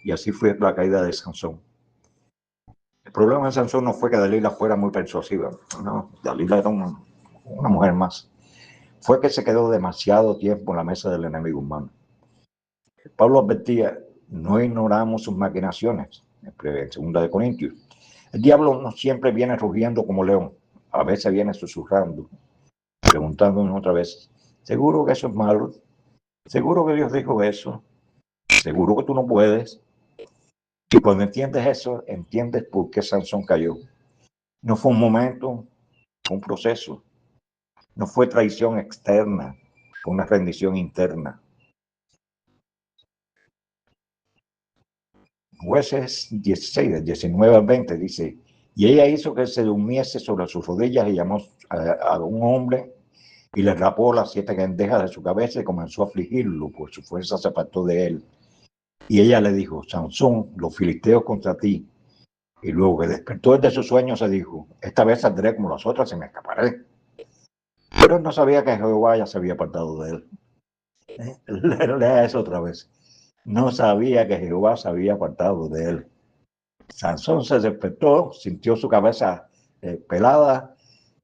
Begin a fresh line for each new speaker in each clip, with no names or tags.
Y así fue la caída de Sansón. El problema de Sansón no fue que Dalila fuera muy persuasiva. No, Dalila era una mujer más. Fue que se quedó demasiado tiempo en la mesa del enemigo humano. Pablo advertía, no ignoramos sus maquinaciones, en 2 Corintios. El diablo no siempre viene rugiendo como león, a veces viene susurrando, preguntándonos otra vez, ¿seguro que eso es malo? ¿Seguro que Dios dijo eso? ¿Seguro que tú no puedes? Y cuando entiendes eso, entiendes por qué Sansón cayó. No fue un momento, fue un proceso. No fue traición externa, fue una rendición interna. Jueces 16, 19 al 20 dice, y ella hizo que se durmiese sobre sus rodillas y llamó a un hombre y le rapó las 7 guendejas de su cabeza y comenzó a afligirlo, pues su fuerza se apartó de él. Y ella le dijo, Sansón, los filisteos contra ti. Y luego que despertó desde sus sueños se dijo, esta vez saldré como las otras y me escaparé. Pero él no sabía que Jehová ya se había apartado de él. Lea eso otra vez. No sabía que Jehová se había apartado de él. Sansón se despertó, sintió su cabeza pelada,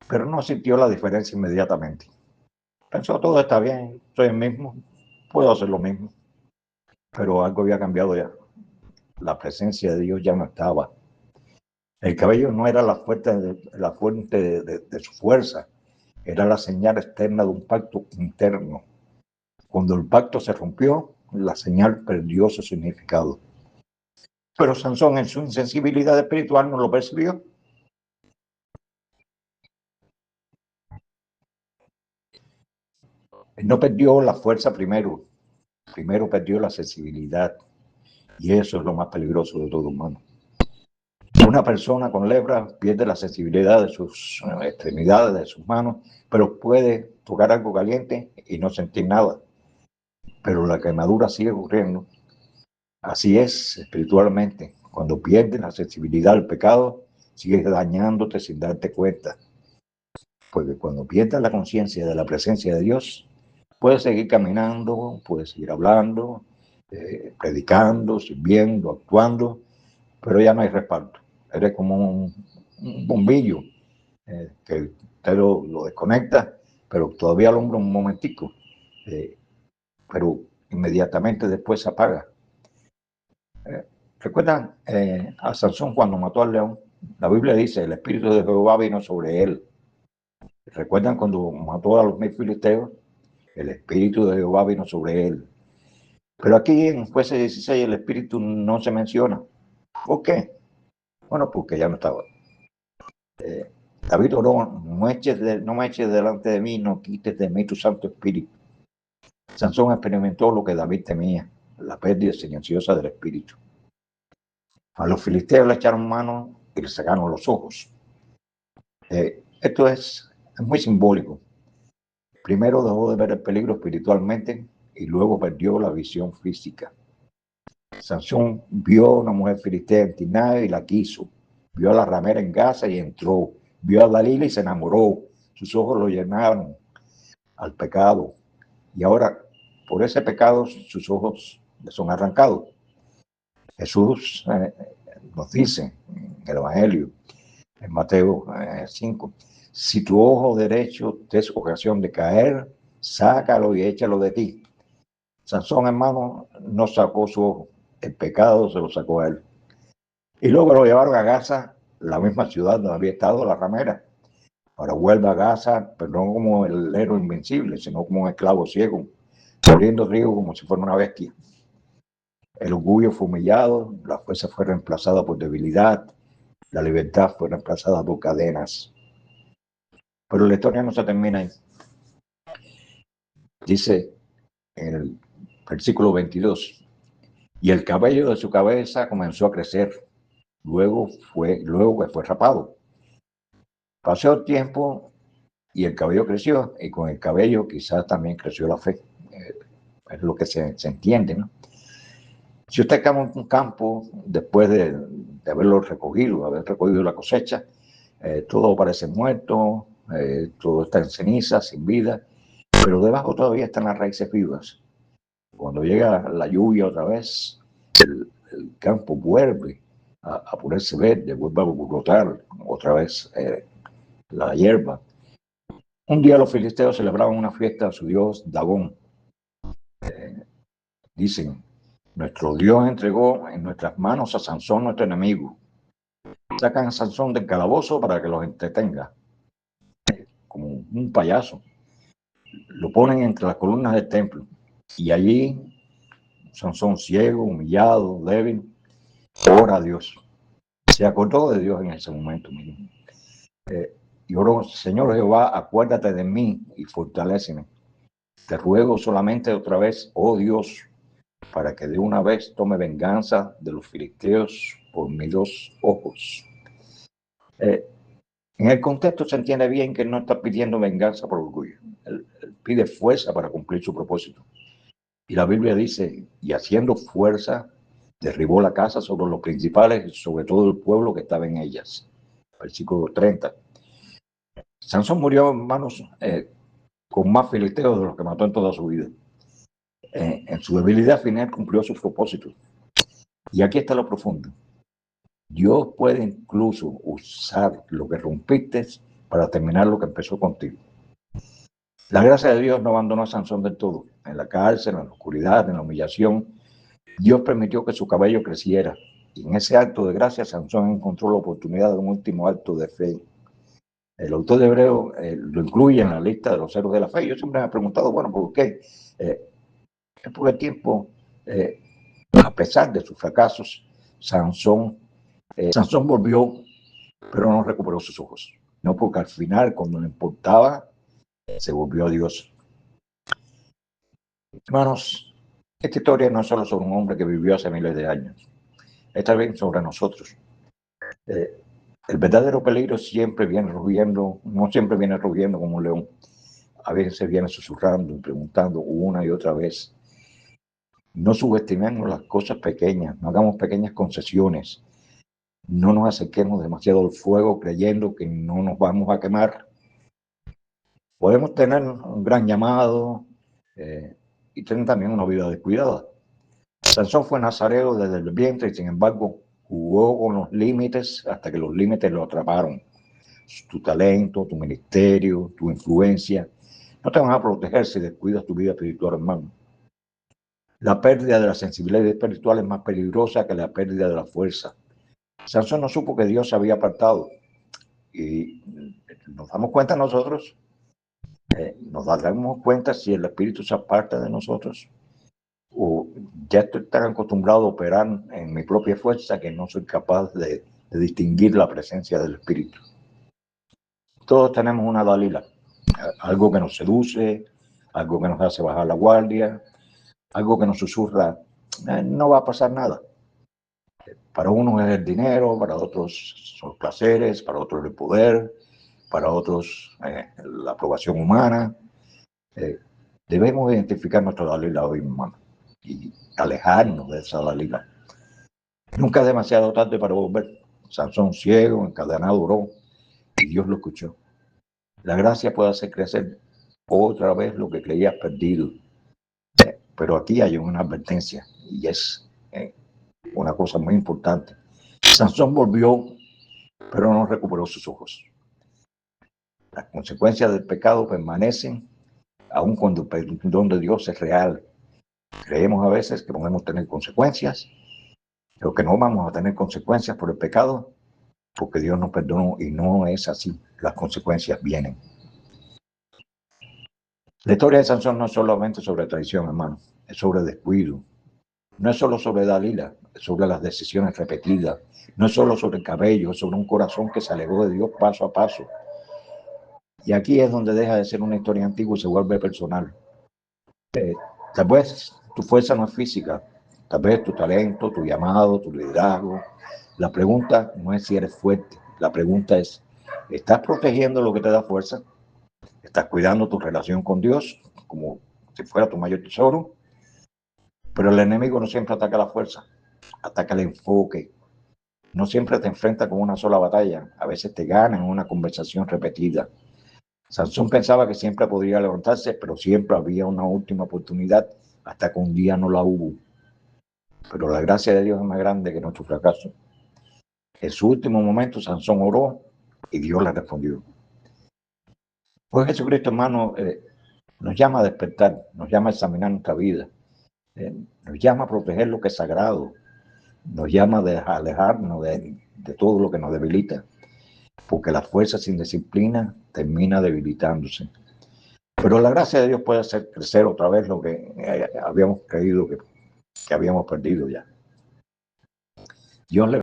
pero no sintió la diferencia inmediatamente. Pensó, todo está bien, soy el mismo, puedo hacer lo mismo. Pero algo había cambiado ya. La presencia de Dios ya no estaba. El cabello no era la fuente de su fuerza, era la señal externa de un pacto interno. Cuando el pacto se rompió, la señal perdió su significado. Pero Sansón en su insensibilidad espiritual no lo percibió. Él no perdió la fuerza primero perdió la sensibilidad. Y eso es lo más peligroso de todo humano. Una persona con lepra pierde la sensibilidad de sus extremidades, de sus manos, pero puede tocar algo caliente y no sentir nada. Pero la quemadura sigue ocurriendo. Así es espiritualmente. Cuando pierdes la sensibilidad al pecado, sigues dañándote sin darte cuenta. Porque cuando pierdas la conciencia de la presencia de Dios, puedes seguir caminando, puedes seguir hablando, predicando, sirviendo, actuando, pero ya no hay respaldo. Eres como un bombillo que usted lo desconecta, pero todavía alumbra un momentico, pero inmediatamente después se apaga. ¿Recuerdan a Sansón cuando mató al león? La Biblia dice, el Espíritu de Jehová vino sobre él. ¿Recuerdan cuando mató a los 1000 filisteos? El Espíritu de Jehová vino sobre él. Pero aquí en Jueces 16 el Espíritu no se menciona. ¿Por qué? Bueno, porque ya no estaba. David oró, no me eches delante de mí, no quites de mí tu Santo Espíritu. Sansón experimentó lo que David temía, la pérdida silenciosa del Espíritu. A los filisteos le echaron mano y le sacaron los ojos. Esto es muy simbólico. Primero dejó de ver el peligro espiritualmente y luego perdió la visión física. Sansón vio a una mujer filistea en Timná y la quiso. Vio a la ramera en Gaza y entró. Vio a Dalila y se enamoró. Sus ojos lo llenaron al pecado. Y ahora, por ese pecado, sus ojos le son arrancados. Jesús nos dice en el Evangelio, en Mateo 5, si tu ojo derecho te es ocasión de caer, sácalo y échalo de ti. Sansón, hermano, no sacó su ojo, el pecado se lo sacó a él. Y luego lo llevaron a Gaza, la misma ciudad donde había estado la ramera. Ahora vuelve a Gaza, pero no como el héroe invencible, sino como un esclavo ciego, corriendo río como si fuera una bestia. El orgullo fue humillado, la fuerza fue reemplazada por debilidad, la libertad fue reemplazada por cadenas. Pero la historia no se termina ahí. Dice en el versículo 22, y el cabello de su cabeza comenzó a crecer, luego que fue rapado. Pasó el tiempo y el cabello creció, y con el cabello quizás también creció la fe. Es lo que se entiende, ¿no? Si usted cae en un campo después de haberlo recogido, haber recogido la cosecha, todo parece muerto, todo está en ceniza, sin vida, pero debajo todavía están las raíces vivas. Cuando llega la lluvia otra vez, el el campo vuelve a ponerse verde, vuelve a brotar otra vez la hierba. Un día los filisteos celebraban una fiesta a su dios Dagón. Dicen, nuestro Dios entregó en nuestras manos a Sansón, nuestro enemigo. Sacan a Sansón del calabozo para que los entretenga, como un payaso. Lo ponen entre las columnas del templo. Y allí, Sansón ciego, humillado, débil, ora a Dios. Se acordó de Dios en ese momento mismo. Y oró, Señor Jehová, acuérdate de mí y fortaléceme. Te ruego solamente otra vez, oh Dios, para que de una vez tome venganza de los filisteos por mis dos ojos. En el contexto se entiende bien que él no está pidiendo venganza por orgullo. Él pide fuerza para cumplir su propósito. Y la Biblia dice, y haciendo fuerza, derribó la casa sobre los principales y sobre todo el pueblo que estaba en ellas. Versículo 30. Sansón murió, hermanos, con más filisteos de los que mató en toda su vida. En su debilidad final cumplió sus propósitos. Y aquí está lo profundo. Dios puede incluso usar lo que rompiste para terminar lo que empezó contigo. La gracia de Dios no abandonó a Sansón del todo. En la cárcel, en la oscuridad, en la humillación, Dios permitió que su cabello creciera. Y en ese acto de gracia, Sansón encontró la oportunidad de un último acto de fe. El autor de Hebreo lo incluye en la lista de los héroes de la fe. Yo siempre me he preguntado, bueno, ¿por qué? Es porque el tiempo, a pesar de sus fracasos, Sansón volvió, pero no recuperó sus ojos. No, porque al final, cuando le importaba, se volvió a Dios. Hermanos, esta historia no es solo sobre un hombre que vivió hace miles de años. Es también sobre nosotros. El verdadero peligro siempre viene rugiendo, no siempre viene rugiendo como un león. A veces viene susurrando y preguntando una y otra vez. No subestimemos las cosas pequeñas, no hagamos pequeñas concesiones. No nos acerquemos demasiado al fuego creyendo que no nos vamos a quemar. Podemos tener un gran llamado y tener también una vida descuidada. Sansón fue nazareo desde el vientre y sin embargo jugó con los límites hasta que los límites lo atraparon. Tu talento, tu ministerio, tu influencia no te van a proteger si descuidas tu vida espiritual, hermano. La pérdida de la sensibilidad espiritual es más peligrosa que la pérdida de la fuerza. Sansón no supo que Dios se había apartado y nos damos cuenta nosotros, nos daremos cuenta si el Espíritu se aparta de nosotros o ya estoy tan acostumbrado a operar en mi propia fuerza que no soy capaz de distinguir la presencia del Espíritu. Todos tenemos una Dalila, algo que nos seduce, algo que nos hace bajar la guardia, algo que nos susurra, no va a pasar nada. Para unos es el dinero, para otros son los placeres, para otros el poder, para otros la aprobación humana. Debemos identificar nuestra Dalila hoy, hermano, y alejarnos de esa Dalila. Nunca es demasiado tarde para volver. Sansón ciego, encadenado, oró y Dios lo escuchó. La gracia puede hacer crecer otra vez lo que creías perdido. Pero aquí hay una advertencia y es una cosa muy importante. Sansón volvió, pero no recuperó sus ojos. Las consecuencias del pecado permanecen aun cuando el perdón de Dios es real. Creemos a veces que podemos tener consecuencias, pero que no vamos a tener consecuencias por el pecado porque Dios nos perdonó y no es así. Las consecuencias vienen. La historia de Sansón no es solamente sobre traición, hermano, es sobre descuido. No es solo sobre Dalila, es sobre las decisiones repetidas. No es solo sobre el cabello, es sobre un corazón que se alejó de Dios paso a paso. Y aquí es donde deja de ser una historia antigua y se vuelve personal. Tal vez tu fuerza no es física, tal vez tu talento, tu llamado, tu liderazgo. La pregunta no es si eres fuerte, la pregunta es, ¿estás protegiendo lo que te da fuerza? ¿Estás cuidando tu relación con Dios como si fuera tu mayor tesoro? Pero el enemigo no siempre ataca la fuerza, ataca el enfoque. No siempre te enfrenta con una sola batalla, a veces te gana en una conversación repetida. Sansón pensaba que siempre podría levantarse, pero siempre había una última oportunidad hasta que un día no la hubo. pero la gracia de Dios es más grande que nuestro fracaso. En su último momento, Sansón oró y Dios le respondió. Pues Jesucristo, hermano, nos llama a despertar, nos llama a examinar nuestra vida, nos llama a proteger lo que es sagrado, nos llama a alejarnos de todo lo que nos debilita, porque la fuerza sin disciplina termina debilitándose. Pero la gracia de Dios puede hacer crecer otra vez lo que habíamos creído que habíamos perdido ya. Dios le